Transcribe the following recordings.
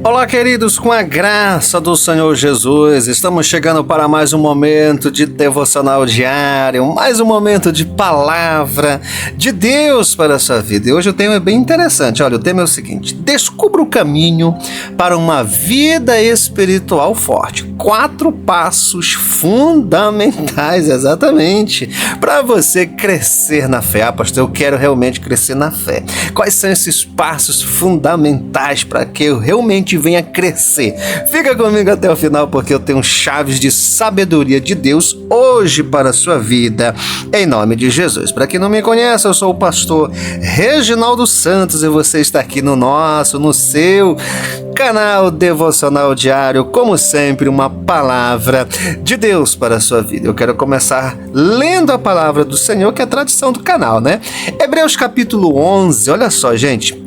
Olá, queridos, com a graça do Senhor Jesus, estamos chegando para mais um momento de devocional diário, mais um momento de palavra de Deus para a sua vida. E hoje o tema é bem interessante. Olha, o tema é o seguinte: descubra o caminho para uma vida espiritual forte. 4 passos fundamentais, exatamente, para você crescer na fé. Ah, pastor, eu quero realmente crescer na fé. Quais são esses passos fundamentais para que eu realmente venha crescer? Fica comigo até o final, porque eu tenho chaves de sabedoria de Deus hoje para a sua vida, em nome de Jesus. Para quem não me conhece, eu sou o pastor Reginaldo Santos e você está aqui no seu canal Devocional Diário, como sempre, uma palavra de Deus para a sua vida. Eu quero começar lendo a palavra do Senhor, que é a tradição do canal, né? Hebreus capítulo 11, olha só, gente.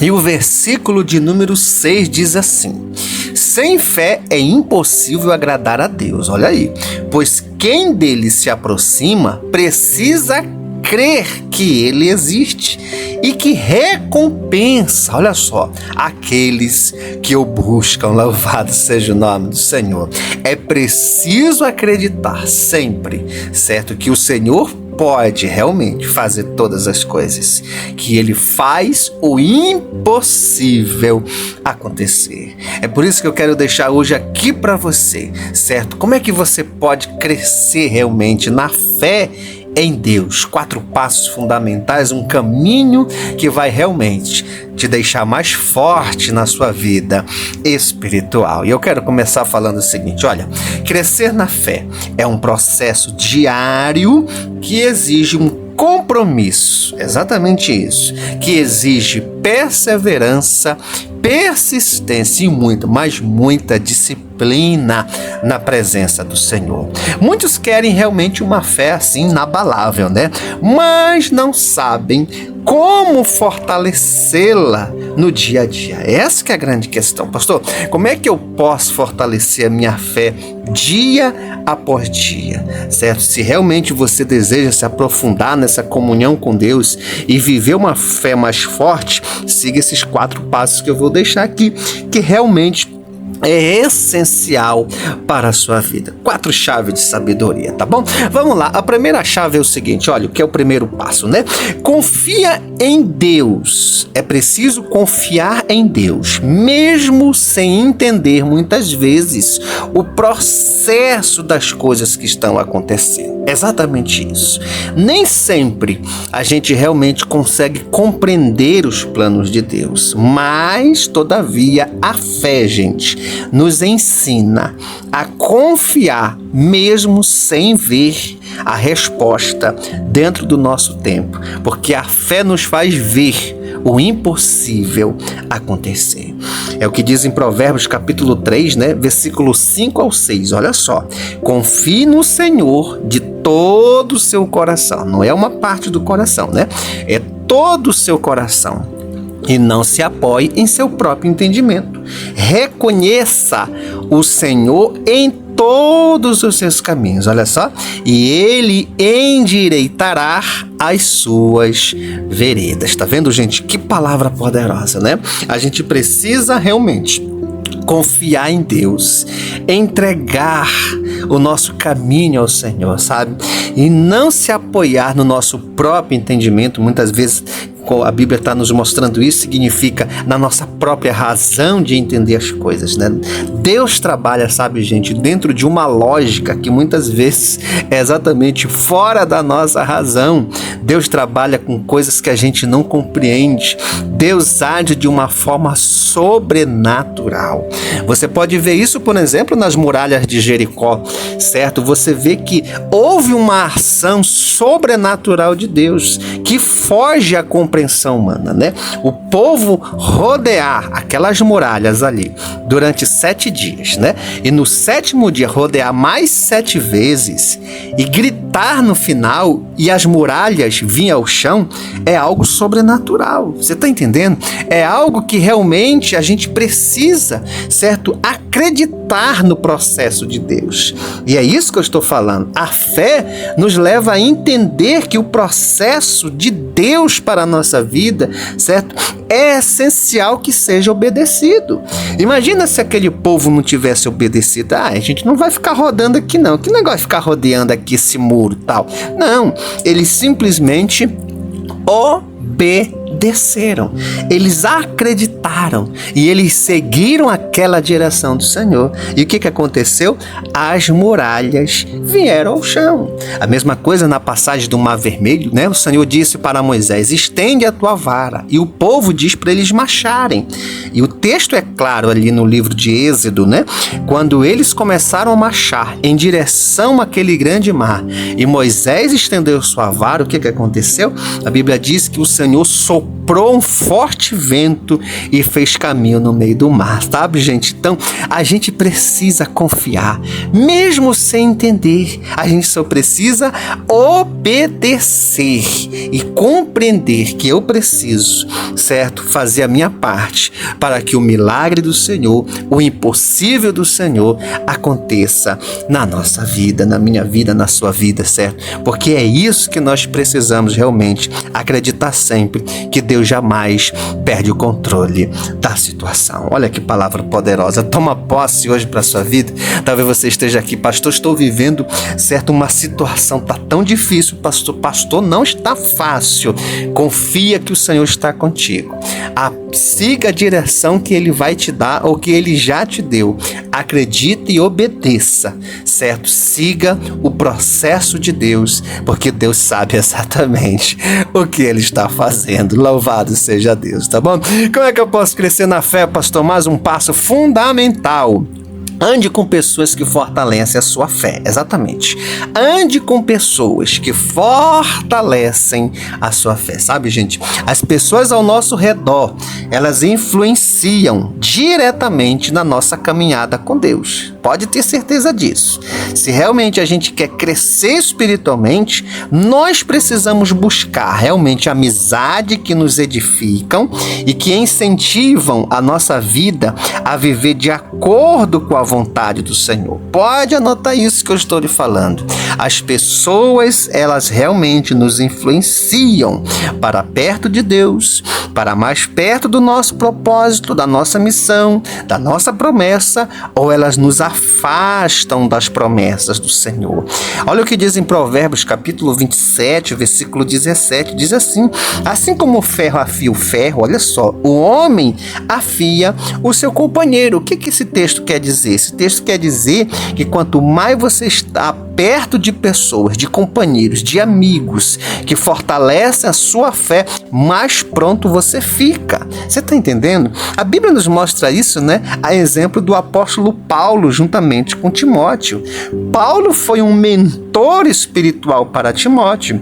E o versículo de número 6 diz assim: sem fé é impossível agradar a Deus. Olha aí. Pois quem dele se aproxima precisa crer que ele existe e que recompensa, olha só, aqueles que o buscam. Louvado seja o nome do Senhor. É preciso acreditar sempre, certo? Que o Senhor pode realmente fazer todas as coisas, que Ele faz o impossível acontecer. É por isso que eu quero deixar hoje aqui para você, certo? Como é que você pode crescer realmente na fé em Deus? 4 passos fundamentais, um caminho que vai realmente te deixar mais forte na sua vida espiritual. E eu quero começar falando o seguinte: olha, crescer na fé é um processo diário que exige um compromisso, exatamente isso, que exige perseverança, persistência e muita disciplina na presença do Senhor. Muitos querem realmente uma fé assim inabalável, né? Mas não sabem como fortalecê-la no dia a dia. Essa que é a grande questão. Pastor, como é que eu posso fortalecer a minha fé dia após dia, certo? Se realmente você deseja se aprofundar nessa comunhão com Deus e viver uma fé mais forte, siga esses 4 passos que eu vou deixar aqui, que realmente é essencial para a sua vida. 4 chaves de sabedoria, tá bom? Vamos lá. A primeira chave é o seguinte, olha, o que é o primeiro passo, né? Confia em Deus. É preciso confiar em Deus, mesmo sem entender muitas vezes o processo das coisas que estão acontecendo. Exatamente isso. Nem sempre a gente realmente consegue compreender os planos de Deus, mas, todavia, a fé, gente, nos ensina a confiar mesmo sem ver a resposta dentro do nosso tempo, porque a fé nos faz ver o impossível acontecer. É o que diz em Provérbios capítulo 3, né, versículo 5 ao 6. Olha só: confie no Senhor de todo o seu coração. Não é uma parte do coração, né? É todo o seu coração. E não se apoie em seu próprio entendimento. Reconheça o Senhor em todos os seus caminhos, olha só, e Ele endireitará as suas veredas. Tá vendo, gente? Que palavra poderosa, né? A gente precisa realmente confiar em Deus, entregar o nosso caminho ao Senhor, sabe? E não se apoiar no nosso próprio entendimento. Muitas vezes a Bíblia está nos mostrando isso, significa na nossa própria razão de entender as coisas, né? Deus trabalha, sabe, gente, dentro de uma lógica que muitas vezes é exatamente fora da nossa razão. Deus trabalha com coisas que a gente não compreende. Deus age de uma forma sobrenatural. Você pode ver isso, por exemplo, nas muralhas de Jericó, certo? Você vê que houve uma ação sobrenatural de Deus que foge à compreensão humana, né? O povo rodear aquelas muralhas ali durante 7 dias, né? E no 7º dia rodear mais 7 vezes e gritar no final e as muralhas virem ao chão, é algo sobrenatural. Você está entendendo? É algo que realmente a gente precisa, certo? Acreditar no processo de Deus. E é isso que eu estou falando. A fé nos leva a entender que o processo de Deus para a nossa nossa vida, certo? É essencial que seja obedecido. Imagina se aquele povo não tivesse obedecido. A gente não vai ficar rodando aqui não. Que negócio de ficar rodeando aqui esse muro e tal? Não, eles simplesmente obedeceram. Eles acreditaram e eles seguiram aquela direção do Senhor. E o que aconteceu? As muralhas vieram ao chão. A mesma coisa na passagem do Mar Vermelho, né? O Senhor disse para Moisés: estende a tua vara. E o povo diz para eles marcharem. E o texto é claro ali no livro de Êxodo, né? Quando eles começaram a marchar em direção àquele grande mar e Moisés estendeu sua vara, o que aconteceu? A Bíblia diz que o Senhor soprou um forte vento e fez caminho no meio do mar, sabe, gente? Então, a gente precisa confiar, mesmo sem entender. A gente só precisa obedecer e compreender que eu preciso, certo? Fazer a minha parte para que o milagre do Senhor, o impossível do Senhor aconteça na nossa vida, na minha vida, na sua vida, certo? Porque é isso que nós precisamos realmente acreditar sempre, que Deus jamais perde o controle da situação. Olha que palavra poderosa. Toma posse hoje para a sua vida. Talvez você esteja aqui: pastor, estou vivendo, certo, uma situação, tá tão difícil, pastor, não está fácil. Confia que o Senhor está contigo. Siga a direção que Ele vai te dar ou que Ele já te deu. Acredite e obedeça, certo? Siga o processo de Deus, porque Deus sabe exatamente o que Ele está fazendo. Louvado seja Deus, tá bom? Como é que eu posso crescer na fé, pastor? Mais um passo fundamental. Ande com pessoas que fortalecem a sua fé. Exatamente. Ande com pessoas que fortalecem a sua fé. Sabe, gente? As pessoas ao nosso redor, elas influenciam diretamente na nossa caminhada com Deus. Pode ter certeza disso. Se realmente a gente quer crescer espiritualmente, nós precisamos buscar realmente amizade que nos edificam e que incentivam a nossa vida a viver de acordo com a vontade do Senhor. Pode anotar isso que eu estou lhe falando. As pessoas, elas realmente nos influenciam para perto de Deus, para mais perto do nosso propósito, da nossa missão, da nossa promessa, ou elas nos afastam das promessas do Senhor. Olha o que diz em Provérbios, capítulo 27, versículo 17, diz assim: assim como o ferro afia o ferro, olha só, o homem afia o seu companheiro. O que esse texto quer dizer? Esse texto quer dizer que quanto mais você está perto de pessoas, de companheiros, de amigos que fortalecem a sua fé, mais pronto você fica. Você está entendendo? A Bíblia nos mostra isso, né? A exemplo do apóstolo Paulo, juntamente com Timóteo. Paulo foi um mentor espiritual para Timóteo,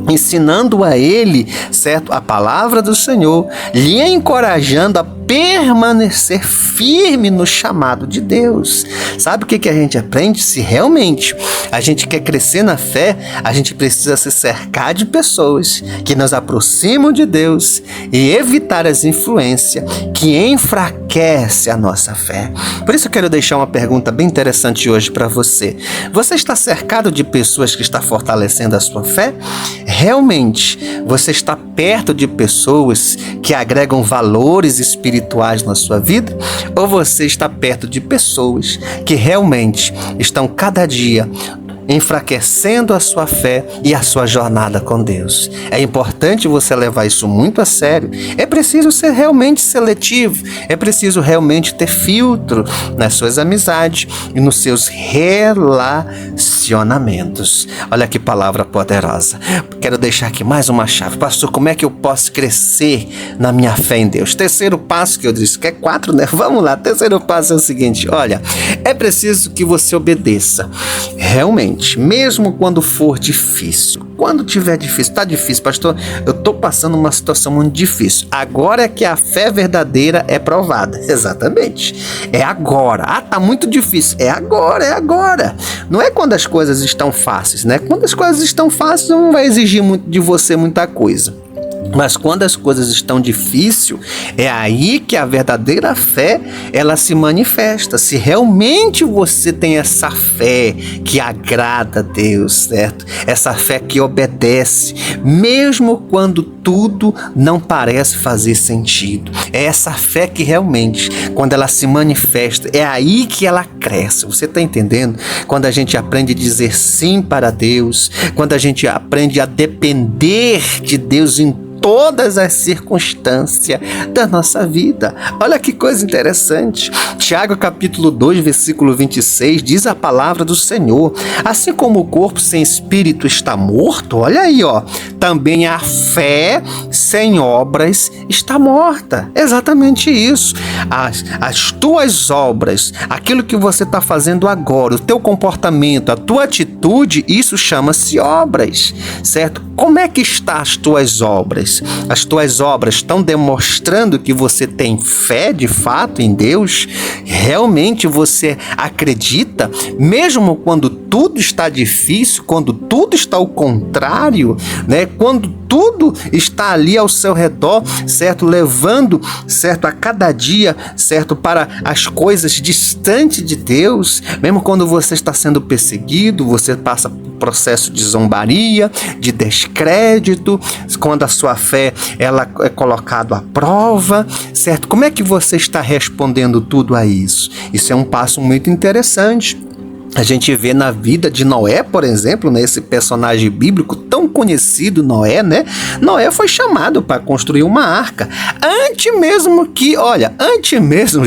ensinando a ele, certo, a palavra do Senhor, lhe encorajando a permanecer firme no chamado de Deus. Sabe o que a gente aprende? Se realmente a gente quer crescer na fé, a gente precisa se cercar de pessoas que nos aproximam de Deus e evitar as influências que enfraquecem a nossa fé. Por isso eu quero deixar uma pergunta bem interessante hoje para você. Você está cercado de pessoas que estão fortalecendo a sua fé? Realmente, você está perto de pessoas que agregam valores espirituais na sua vida? Ou você está perto de pessoas que realmente estão cada dia enfraquecendo a sua fé e a sua jornada com Deus? É importante você levar isso muito a sério. É preciso ser realmente seletivo. É preciso realmente ter filtro nas suas amizades e nos seus relacionamentos. Olha que palavra poderosa. Quero deixar aqui mais uma chave. Pastor, como é que eu posso crescer na minha fé em Deus? Terceiro passo que eu disse, que é 4, né? Vamos lá. Terceiro passo é o seguinte, olha, é preciso que você obedeça. Realmente, mesmo quando for difícil. Quando tiver difícil, tá difícil, pastor, eu tô passando uma situação muito difícil. Agora é que a fé verdadeira é provada. Exatamente. É agora. Ah, tá muito difícil. É agora, é agora. Não é quando as coisas estão fáceis, né? Quando as coisas estão fáceis, não vai exigir muito de você muita coisa. Mas quando as coisas estão difíceis, é aí que a verdadeira fé, ela se manifesta. Se realmente você tem essa fé que agrada a Deus, certo? Essa fé que obedece, mesmo quando tudo não parece fazer sentido. É essa fé que realmente, quando ela se manifesta, é aí que ela cresce. Você está entendendo? Quando a gente aprende a dizer sim para Deus, quando a gente aprende a depender de Deus em todas as circunstâncias da nossa vida. Olha que coisa interessante. Tiago capítulo 2, versículo 26, diz a palavra do Senhor: assim como o corpo sem espírito está morto, olha aí, ó, também a fé sem obras está morta. Exatamente isso. As tuas obras, aquilo que você está fazendo agora, o teu comportamento, a tua atitude, isso chama-se obras, certo? Como é que estão as tuas obras? As tuas obras estão demonstrando que você tem fé de fato em Deus? Realmente você acredita, mesmo quando tudo está difícil, quando tudo está ao contrário, né? Quando tudo está ali ao seu redor, certo? Levando, certo, a cada dia, certo, para as coisas distantes de Deus, mesmo quando você está sendo perseguido, você passa por processo de zombaria, de descrédito, quando a sua fé ela é colocada à prova, certo? Como é que você está respondendo tudo a isso? Isso é um passo muito interessante. A gente vê na vida de Noé, por exemplo, né, esse personagem bíblico tão conhecido, Noé, né? Noé foi chamado para construir uma arca. Antes mesmo,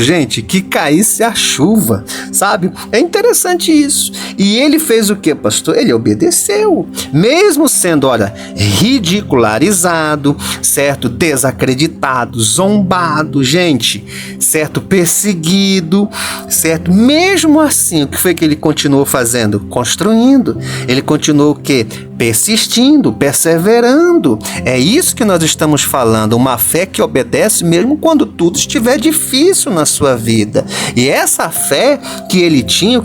gente, que caísse a chuva, sabe? É interessante isso. E ele fez o que, pastor? Ele obedeceu. Mesmo sendo, ridicularizado, certo? Desacreditado, zombado, gente, certo? Perseguido, certo? Mesmo assim, o que foi que ele continuou fazendo? Construindo. Ele continuou o quê? Persistindo, perseverando. É isso que nós estamos falando, uma fé que obedece mesmo quando tudo estiver difícil na sua vida. E essa fé que ele tinha,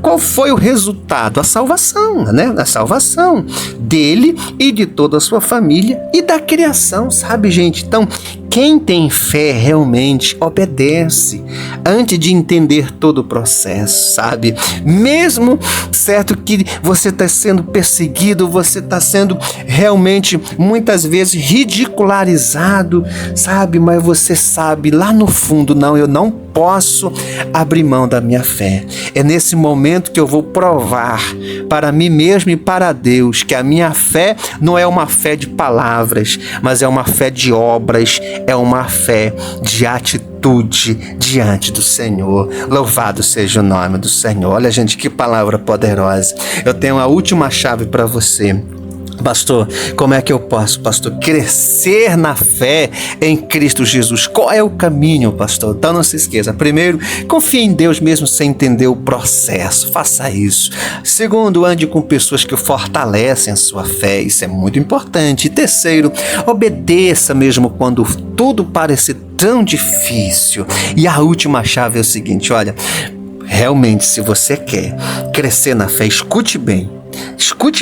qual foi o resultado? A salvação, né? A salvação dele e de toda a sua família e da criação, sabe, gente? Então, quem tem fé realmente obedece antes de entender todo o processo, sabe? Mesmo, certo, que você está sendo perseguido, você está sendo realmente muitas vezes ridicularizado, sabe? Mas você sabe lá no fundo, não, eu não posso abrir mão da minha fé. É nesse momento que eu vou provar para mim mesmo e para Deus que a minha fé não é uma fé de palavras, mas é uma fé de obras, é uma fé de atitude diante do Senhor. Louvado seja o nome do Senhor. Olha, gente, que palavra poderosa. Eu tenho a última chave para você. Pastor, como é que eu posso, pastor, crescer na fé em Cristo Jesus? Qual é o caminho, pastor? Então não se esqueça. Primeiro, confie em Deus mesmo sem entender o processo. Faça isso. Segundo, ande com pessoas que fortalecem a sua fé. Isso é muito importante. E terceiro, obedeça mesmo quando tudo parecer tão difícil. E a última chave é o seguinte, realmente, se você quer crescer na fé, escute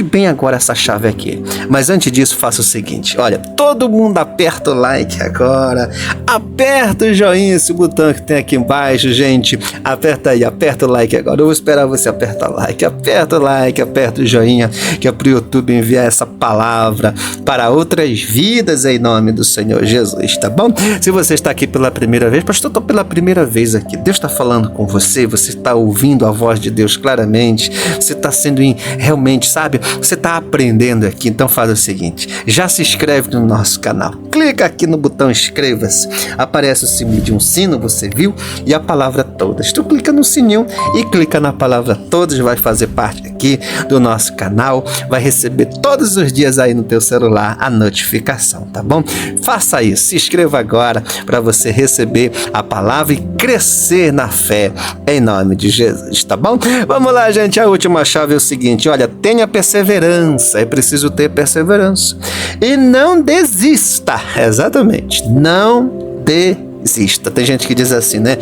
bem agora essa chave aqui. Mas antes disso, faça o seguinte, todo mundo aperta o like agora, aperta o joinha, esse botão que tem aqui embaixo, gente, aperta o like agora. Eu vou esperar você apertar o like, aperta o joinha, que é pro YouTube enviar essa palavra para outras vidas em nome do Senhor Jesus, tá bom? Se você está aqui pela primeira vez, pastor, estou pela primeira vez aqui, Deus está falando com você, você está ouvindo a voz de Deus claramente, você está sendo realmente, sabe, você está aprendendo aqui. Então faz o seguinte, já se inscreve no nosso canal, clica aqui no botão inscreva-se, aparece o símbolo de um sino, você viu, e a palavra todas, tu clica no sininho e clica na palavra todas, vai fazer parte aqui do nosso canal, vai receber todos os dias aí no teu celular a notificação, tá bom? Faça isso, se inscreva agora para você receber a palavra e crescer na fé em nome de Jesus, tá bom? Vamos lá, gente, a última chave é o seguinte, tenha perseverança, é preciso ter perseverança e não desista, exatamente, não desista. Tem gente que diz assim, né?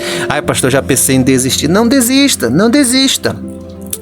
Pastor, já pensei em desistir. Não desista.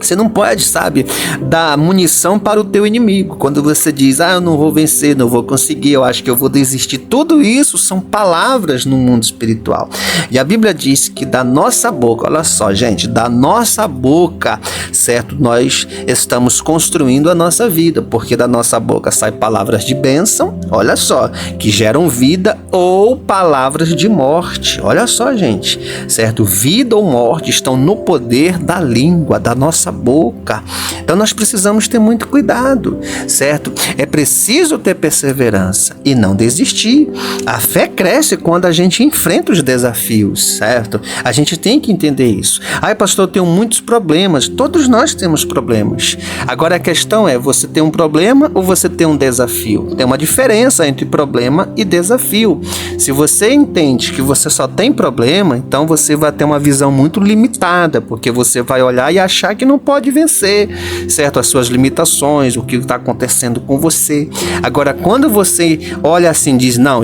Você não pode, sabe, dar munição para o teu inimigo. Quando você diz, eu não vou vencer, não vou conseguir, eu acho que eu vou desistir. Tudo isso são palavras no mundo espiritual. E a Bíblia diz que da nossa boca, olha só, gente, da nossa boca, certo? Nós estamos construindo a nossa vida, porque da nossa boca saem palavras de bênção, olha só, que geram vida, ou palavras de morte. Olha só, gente, certo? Vida ou morte estão no poder da língua, da nossa boca. Então nós precisamos ter muito cuidado, certo? É preciso ter perseverança e não desistir. A fé cresce quando a gente enfrenta os desafios, certo? A gente tem que entender isso. Pastor, eu tenho muitos problemas. Todos nós temos problemas. Agora a questão é, você tem um problema ou você tem um desafio? Tem uma diferença entre problema e desafio. Se você entende que você só tem problema, então você vai ter uma visão muito limitada, porque você vai olhar e achar que não pode vencer, certo? As suas limitações, o que está acontecendo com você. Agora, quando você olha assim e diz, não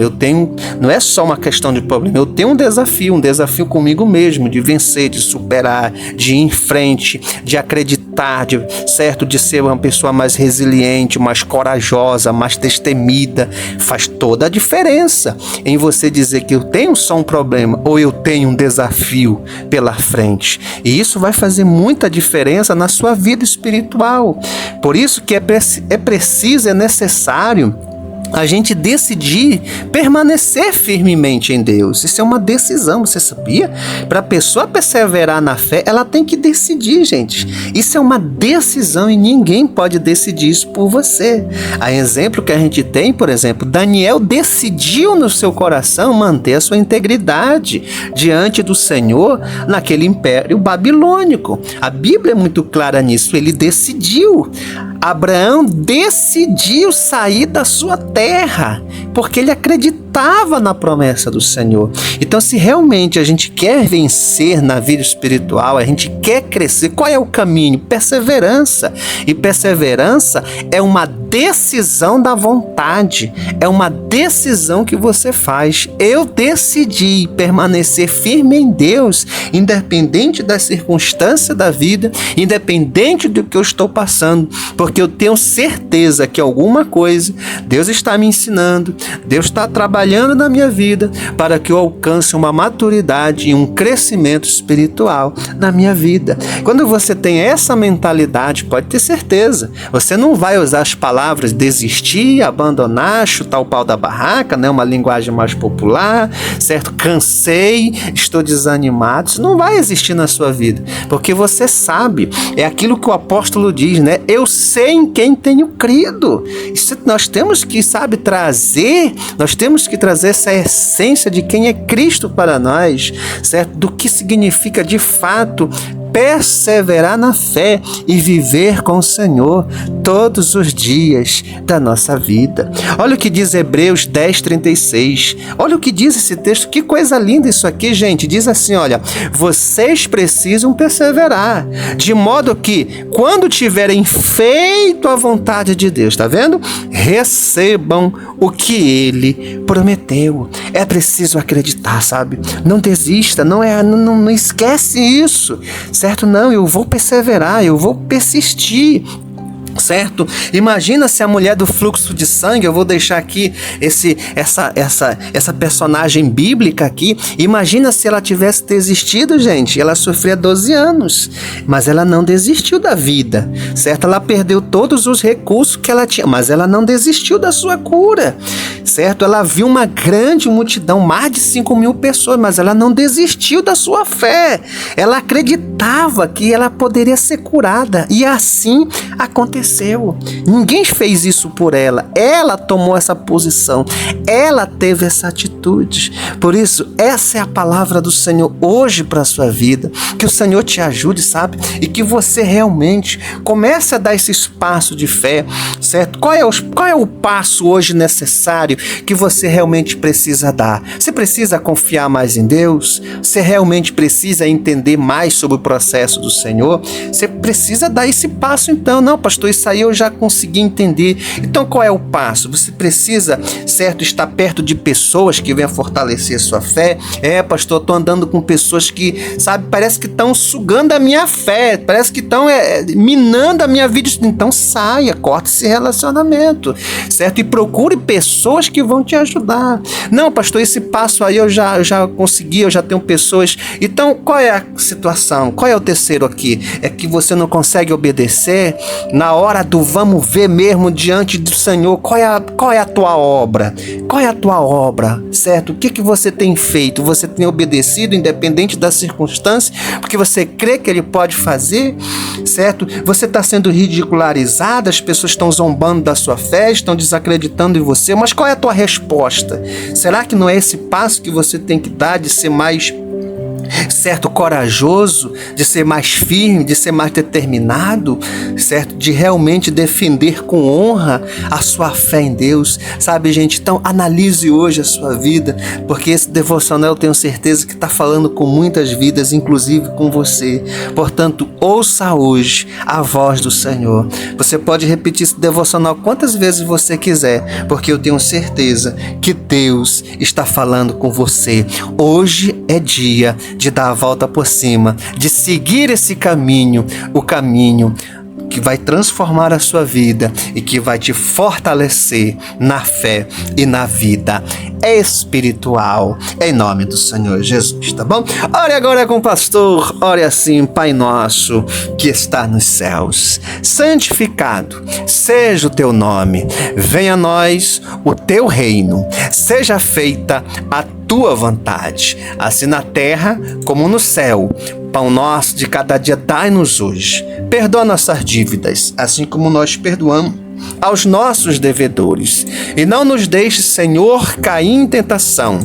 é só uma questão de problema, eu tenho um desafio comigo mesmo, de vencer, de superar, de ir em frente, de acreditar, certo? De ser uma pessoa mais resiliente, mais corajosa, mais destemida. Faz toda a diferença em você dizer que eu tenho só um problema ou eu tenho um desafio pela frente. E isso vai fazer muita diferença na sua vida espiritual. Por isso que é necessário a gente decidir permanecer firmemente em Deus. Isso é uma decisão, você sabia? Para a pessoa perseverar na fé, ela tem que decidir, gente. Isso é uma decisão e ninguém pode decidir isso por você. A exemplo que a gente tem, por exemplo, Daniel decidiu no seu coração manter a sua integridade diante do Senhor naquele império babilônico. A Bíblia é muito clara nisso, ele decidiu. Abraão decidiu sair da sua terra, porque ele acreditava na promessa do Senhor. Então, se realmente a gente quer vencer na vida espiritual, a gente quer crescer, qual é o caminho? Perseverança. E perseverança é uma decisão da vontade, é uma decisão que você faz. Eu decidi permanecer firme em Deus, independente das circunstâncias da vida, independente do que eu estou passando, porque eu tenho certeza que alguma coisa Deus está me ensinando, Deus está trabalhando na minha vida para que eu alcance uma maturidade e um crescimento espiritual na minha vida. Quando você tem essa mentalidade, pode ter certeza, você não vai usar as palavras desistir, abandonar, chutar o pau da barraca, né? Uma linguagem mais popular, certo? Cansei, estou desanimado. Isso não vai existir na sua vida, porque você sabe, é aquilo que o apóstolo diz, né? Eu sei em quem tenho crido. Isso nós temos que, nós temos que trazer essa essência de quem é Cristo para nós, certo? Do que significa de fato perseverar na fé e viver com o Senhor todos os dias da nossa vida. Olha o que diz Hebreus 10:36. Olha o que diz esse texto. Que coisa linda isso aqui, gente. Diz assim, olha, vocês precisam perseverar, de modo que, quando tiverem feito a vontade de Deus, tá vendo? Recebam o que Ele prometeu. É preciso acreditar, sabe? Não desista, não esquece isso, certo? Não, eu vou perseverar, eu vou persistir, certo? Imagina se a mulher do fluxo de sangue, eu vou deixar aqui essa personagem bíblica aqui, imagina se ela tivesse desistido, gente. Ela sofria 12 anos, mas ela não desistiu da vida, certo? Ela perdeu todos os recursos que ela tinha, mas ela não desistiu da sua cura, certo? Ela viu uma grande multidão, mais de 5.000 pessoas, mas ela não desistiu da sua fé. Ela acreditava que ela poderia ser curada, e assim aconteceu. Ninguém fez isso por ela. Ela tomou essa posição. Ela teve essa atitude. Por isso, essa é a palavra do Senhor hoje para a sua vida. Que o Senhor te ajude, sabe? E que você realmente comece a dar esse espaço de fé, certo? Qual é o passo hoje necessário necessário que você realmente precisa dar. Você precisa confiar mais em Deus? Você realmente precisa entender mais sobre o processo do Senhor? Você precisa dar esse passo então. Não, pastor, isso aí eu já consegui entender. Então qual é o passo? Você precisa, certo, estar perto de pessoas que venham fortalecer a sua fé. Pastor, eu tô andando com pessoas que, sabe, parece que estão sugando a minha fé, parece que estão minando a minha vida. Então saia, corte esse relacionamento, certo? E procure pessoas que vão te ajudar. Não, pastor, esse passo aí eu já consegui, eu já tenho pessoas. Então qual é a situação? Qual é o terceiro aqui? É que você não consegue obedecer na hora do vamos ver mesmo diante do Senhor. Qual é a tua obra? Qual é a tua obra, certo? O que você tem feito? Você tem obedecido independente da circunstância, porque você crê que Ele pode fazer, certo? Você está sendo ridicularizado, as pessoas estão zombando da sua fé, estão desacreditando em você, mas qual é a tua resposta? Será que não é esse passo que você tem que dar de ser mais, certo, corajoso, de ser mais firme, de ser mais determinado, certo, de realmente defender com honra a sua fé em Deus, sabe, gente? Então analise hoje a sua vida, porque esse devocional eu tenho certeza que está falando com muitas vidas, inclusive com você. Portanto, ouça hoje a voz do Senhor. Você pode repetir esse devocional quantas vezes você quiser, porque eu tenho certeza que Deus está falando com você. Hoje é dia de dar a volta por cima, de seguir esse caminho, o caminho que vai transformar a sua vida e que vai te fortalecer na fé e na vida espiritual, em nome do Senhor Jesus, tá bom? Ore agora com o pastor, ore assim: Pai nosso que está nos céus, santificado seja o teu nome, venha a nós o teu reino, seja feita a tua vontade, assim na terra como no céu. Pão nosso de cada dia dai-nos hoje. Perdoa nossas dívidas, assim como nós perdoamos aos nossos devedores. E não nos deixe, Senhor, cair em tentação,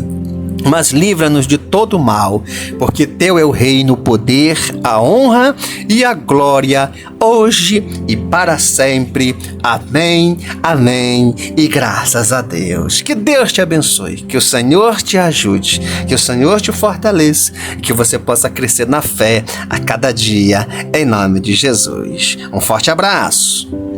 mas livra-nos de todo mal, porque teu é o reino, o poder, a honra e a glória, hoje e para sempre. Amém, amém e graças a Deus. Que Deus te abençoe, que o Senhor te ajude, que o Senhor te fortaleça, que você possa crescer na fé a cada dia, em nome de Jesus. Um forte abraço.